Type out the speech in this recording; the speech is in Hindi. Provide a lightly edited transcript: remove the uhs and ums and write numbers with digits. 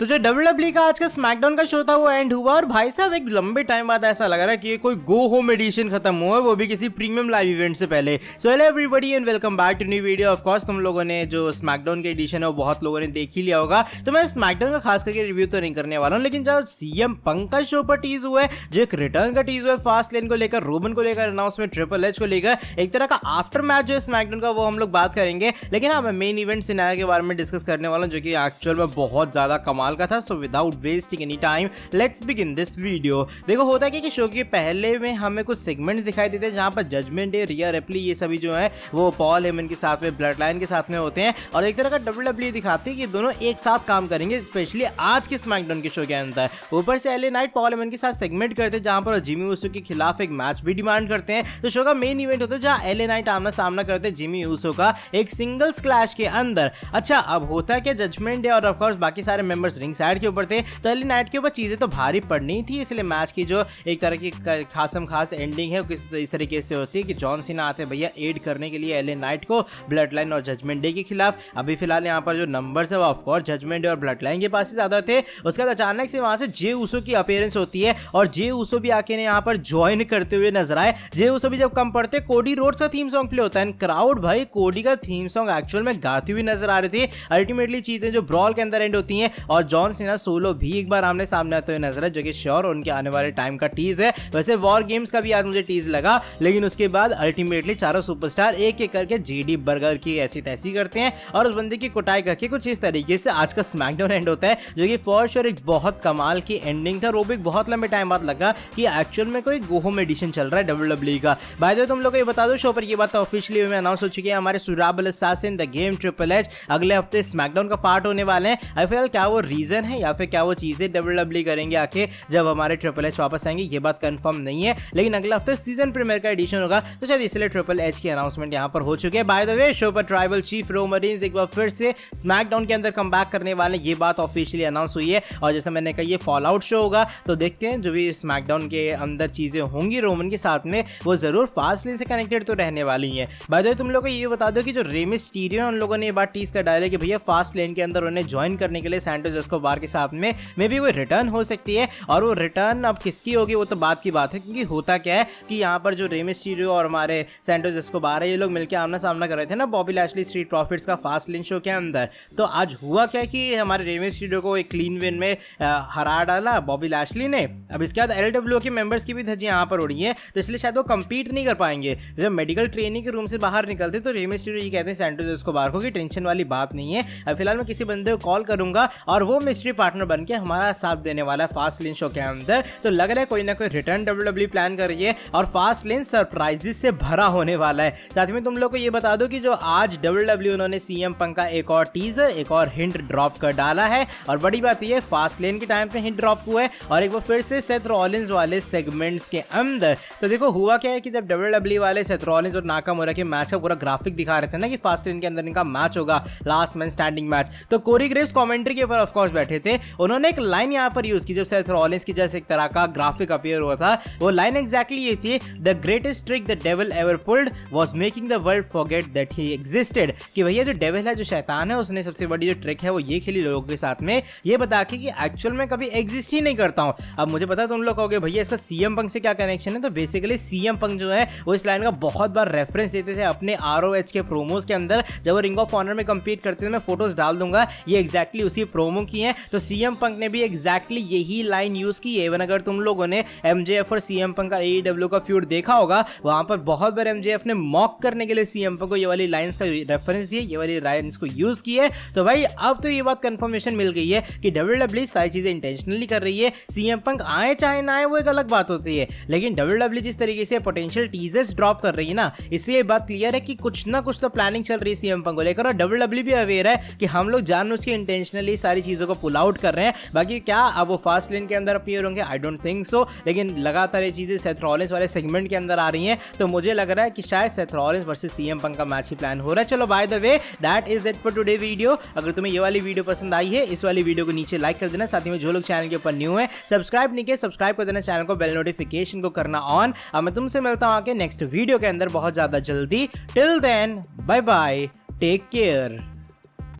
तो जो डब्ल्यूडब्ल्यूई का आज का स्मैकडाउन का शो था वो एंड हुआ और भाई साहब एक लंबे टाइम बाद ऐसा लग रहा है कि ये कोई गो होम एडिशन खत्म हुआ है, वो भी किसी प्रीमियम लाइव इवेंट से पहले। So hello everybody and welcome back to new video. Of course तुम लोगों ने जो स्मैकडाउन का एडिशन है वो बहुत लोगों ने देख ही लिया होगा, तो मैं स्मैकडाउन का खास करके रिव्यू तो नहीं करने वाला हूँ। लेकिन जो सीएम पंक का शो पर टीज हुआ है, जो एक रिटर्न का टीज हुआ है फास्ट लेन को लेकर, रोमन को लेकर अनाउंसमेंट, ट्रिपल एच को लेकर, एक तरह का आफ्टर मैच जो है स्मैकडाउन का, वो हम लोग बात करेंगे। लेकिन हाँ, मैं मेन इवेंट सिनारियो के बारे में डिस्कस करने वाला हूँ जो कि एक्चुअल में बहुत ज्यादा कमाल का था। So without wasting any time let's begin this video. देखो होता है कि शो के पहले में हमें कुछ सेगमेंट्स दिखाई देते हैं जहां पर जजमेंट डे, रिया रिप्ली, ये सभी जो है वो पॉल हेमन के साथ में, ब्लड लाइन के साथ में होते हैं और एक तरह का डब्ल्यूडब्ल्यूई दिखाती है कि दोनों एक साथ काम करेंगे, स्पेशली आज के स्मैकडाउन के शो के अंदर। ऊपर से एलए नाइट पॉल हेमन के साथ सेगमेंट करते हैं जहां पर जिमी ऊसो के खिलाफ एक मैच भी डिमांड करते हैं। तो शो का मेन इवेंट होता है जहां एलए नाइट आमना सामना करते हैं जिमी ऊसो का एक सिंगल्स क्लैश के अंदर। अच्छा, अब होता है कि जजमेंट डे और ऑफ कोर्स बाकी सारे मेंबर्स रिंग साइड के ऊपर थे, तो एलए नाइट के ऊपर चीजें तो भारी पड़नी थी, इसलिए मैच की जो एक तरह की खासम खास एंडिंग है किस इस तरीके से होती है कि जॉन सीना आते हैं भैया एड करने के लिए एलए नाइट को ब्लड लाइन और जजमेंट डे के खिलाफ। अभी फिलहाल यहाँ पर जो नंबर्स है वो ऑफ कोर्स जजमेंट डे और ब्लड लाइन के पास ही ज्यादा थे। उसके बाद अचानक से वहां से जे ऊसो की अपीयरेंस होती है और जे ऊसो भी आके यहाँ पर ज्वाइन करते हुए नजर आए। जे ऊसो भी जब कम पड़ते, कोडी रोड्स का थीम सॉन्ग प्ले होता है, क्राउड भाई कोडी का थीम सॉन्ग एक्चुअल में गाती हुई नजर आ रही थी। अल्टीमेटली चीजें जो ब्रॉल के अंदर एंड होती हैं और जॉन सीना सोलो भी एक बार आमने सामने आते हुए नजर है, जो कि श्योर उनके आने वाले टाइम का टीज है। वैसे वॉर गेम्स का भी आज मुझे टीज लगा, लेकिन उसके बाद अल्टीमेटली चारों सुपरस्टार एक एक करके जेडी बर्गर की ऐसी तैसी करते हैं और उस बंदे की कुटाई करके कुछ इस तरीके से आज का स्मैकडाउन एंड होता है, जो कि फॉर श्योर एक बहुत कमाल की एंडिंग था। वो भी बहुत लंबे टाइम बाद लगा कि एक्चुअल में कोई गो होम एडिशन चल रहा है डब्ल्यूडब्ल्यूई का। बाय द वे तुम लोग को ये बता दो, शो पर ये बात ऑफिशियली में अनाउंस हो चुकी है, हमारे सुराबल assassin the game triple H अगले हफ्ते स्मैकडाउन का पार्ट होने वाले हैं। आई फिलहाल क्या वो रीजन है या फिर क्या वो चीजें डब्ल्यूडब्ल्यूई करेंगे आके जब हमारे ट्रिपल एच वापस आएंगे, ये बात कंफर्म नहीं है। लेकिन अगले हफ्ते सीजन प्रीमियर का एडिशन होगा, तो शायद इसलिए ट्रिपल एच की अनाउंसमेंट यहाँ पर हो चुकी है। बाय द वे शो पर ट्राइबल चीफ रोमन रेंज एक बार फिर से स्मैकडाउन के अंदर कम बैक करने वाले, ये बात ऑफिशियली अनाउंस हुई है। और जैसे मैंने कहा ये फॉल आउट शो होगा, तो देखते हैं जो भी स्मैकडाउन के अंदर चीजें होंगी रोमन के साथ में, वो जरूर फास्ट लेन से कनेक्टेड तो रहने वाली है। बाय द वे तुम लोग को ये बता दो कि जो रे मिस्टीरियो उन लोगों ने ये बात टीज कर डाली कि भैया फास्ट लेन के अंदर उन्हें ज्वाइन करने के लिए सैंटोस एस्कोबार के साथ में मे बी कोई रिटर्न हो सकती है। और वो रिटर्न अब किसकी होगी वो तो बात की बात है, क्योंकि होता क्या है कि यहाँ पर जो रे मिस्टीरियो और हमारे सैंटोस एस्कोबार है, ये लोग मिलकर आमना सामना कर रहे थे ना बॉबी लैशली स्ट्रीट प्रॉफिट्स का फास्ट लेन शो के अंदर। तो आज हुआ क्या कि हमारे रे मिस्टीरियो को एक क्लीन विन में हरा डाला बॉबी लैशली ने। अब इसके बाद एलडब्ल्यू के मेंबर्स की भी धज्जी यहाँ पर उड़ी है, तो इसलिए शायद वो कंपीट नहीं कर पाएंगे। जब मेडिकल ट्रेनिंग के रूम से बाहर निकलते तो रे मिस्टीरियो ये कहते हैं सैंटोस एस्कोबार को कि टेंशन वाली बात नहीं है, अब फिलहाल मैं किसी बंदे को कॉल करूंगा और वो मिस्ट्री पार्टनर बन के हमारा साथ देने वाला है फास्ट लेन शो के अंदर। तो लग रहा है कोई ना कोई रिटर्न डब्ल्यूडब्ल्यूई प्लान कर रही है और फास्ट लेन सरप्राइजेस से भरा होने वाला है। साथ में तुम लोग को ये बता दो कि जो आज डब्ल्यूडब्ल्यूई उन्होंने सीएम पंक का एक और टीजर, एक और हिंट ड्रॉप कर डाला है। और बड़ी बात ये फास्ट लेन के टाइम पे हिंट ड्रॉप हुआ है और एक बार फिर से सेथ रॉलिंस वाले सेगमेंट्स के अंदर। तो देखो हुआ क्या है कि जब डब्ल्यूडब्ल्यूई वाले सेथ रॉलिंस और नाकामुरा के मैच का पूरा ग्राफिक दिखा रहे थे ना कि फास्ट लेन के अंदर इनका मैच होगा, लास्ट मैन स्टैंडिंग मैच, तो कोरी ग्रेव्स कमेंट्री के ऊपर ऑफ कोर्स बैठे थे। उन्होंने एक लाइन यहाँ पर यूज की जब सेथ रॉलिंस की जैसे एक तरह का ग्राफिक अपीयर हुआ था। वो लाइन एग्जैक्टली ये थी, the greatest trick the devil ever pulled was making the world forget that he existed. कि भैया जो डेविल है, जो शैतान है, उसने सबसे बड़ी जो ट्रिक है वो ये खेली लोगों के साथ में, ये बता के कि एक्चुअल में कभी एग्जिस्ट ही नहीं करता हूं। अब मुझे पता तुम लोग कहोगे भैया इसका सीएम पंक से क्या कनेक्शन है, तो बेसिकली सीएम पंक जो है वो इस लाइन का बहुत बार रेफरेंस देते थे अपने आरओएच के प्रोमोज के अंदर। जब वो रिंग ऑफ ऑनर में कंपीट करते थे, मैं फोटोज डाल दूंगा, ये एग्जैक्टली उसी प्रोमो की है। तो सीएम पंक ने भी एग्जैक्टली यही लाइन यूज की है। अगर तुम लोगों ने एमजेएफ और सीएम पंक का एईडब्ल्यू का फ्यूड देखा होगा, वहां पर बहुत बार एमजेएफ ने मॉक करने के लिए सीएम पंक को ये वाली लाइंस का रेफरेंस दिया, ये वाली लाइंस को यूज की है। तो भाई अब तो ये बात कंफर्मेशन मिल गई है कि डब्ल्यूडब्ल्यूई सारी चीजें इंटेंशनली कर रही है। सीएम पंक आए चाहे ना आए वो एक अलग बात होती है, लेकिन डब्ल्यूडब्ल्यूई जिस तरीके से पोटेंशियल टीजर्स ड्रॉप कर रही है ना, इससे ये बात क्लियर है कि कुछ ना कुछ तो प्लानिंग चल रही है सीएम पंक को लेकर। और डब्ल्यूडब्ल्यूई भी अवेयर है कि हम लोग जानबूझ के इंटेंशनली सारी चीजों को पुल आउट कर रहे हैं। बाकी क्या अब वो फास्ट लेन के अंदर अपीयर होंगे, आई डोंट थिंक सो, लेकिन लगातार ये चीजें सेथ रॉलिंस वाले सेगमेंट के अंदर आ रही हैं, तो मुझे लग रहा है कि शायद Seth Rollins versus CM Punk का मैच ही प्लान हो रहा है। चलो by the way that is it for today video. अगर तुम्हें ये वाली वीडियो पसंद आई है, इस वाली वीडियो को नीचे लाइक कर देना। साथ ही में जो लोग चैनल के ऊपर न्यू है, सब्सक्राइब नहीं किया, सब्सक्राइब कर देना चैनल को, बेल नोटिफिकेशन को करना ऑन। अब मैं तुमसे मिलता हूं आके नेक्स्ट वीडियो के अंदर बहुत ज्यादा जल्दी। Till then bye bye, take care.